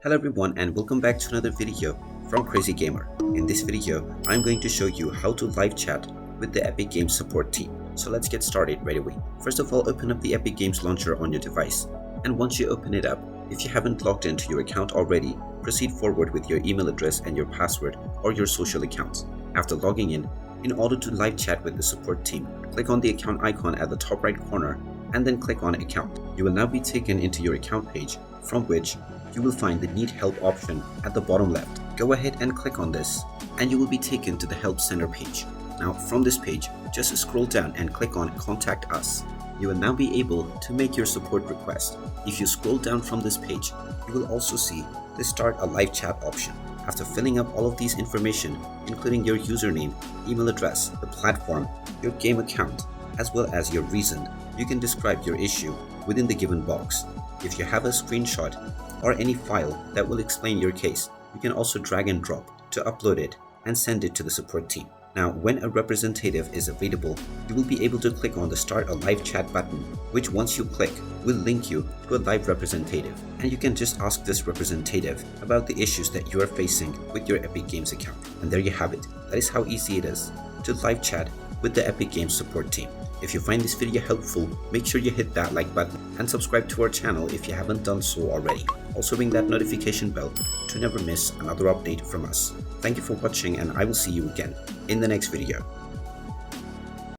Hello everyone and welcome back to another video from Crazy Gamer. In this video, I'm going to show you how to live chat with the Epic Games support team. So let's get started right away. First of all, open up the Epic Games launcher on your device. And once you open it up, if you haven't logged into your account already, proceed forward with your email address and your password or your social accounts. After logging in order to live chat with the support team, click on the account icon at the top right corner and then click on account. You will now be taken into your account page, from which you will find the need help option at the bottom left. Go ahead and click on this and you will be taken to the help center page. Now from this page, just scroll down and click on contact us. You will now be able to make your support request. If you scroll down from this page, you will also see the start a live chat option. After filling up all of these information, including your username, email address, the platform, your game account, as well as your reason, you can describe your issue within the given box. If you have a screenshot or any file that will explain your case, you can also drag and drop to upload it and send it to the support team. Now, when a representative is available, you will be able to click on the Start a Live Chat button, which once you click will link you to a live representative, and you can just ask this representative about the issues that you are facing with your Epic Games account. And there you have it. That is how easy it is to live chat with the Epic Games support team. If you find this video helpful, make sure you hit that like button and subscribe to our channel if you haven't done so already. Also ring that notification bell to never miss another update from us. Thank you for watching and I will see you again in the next video.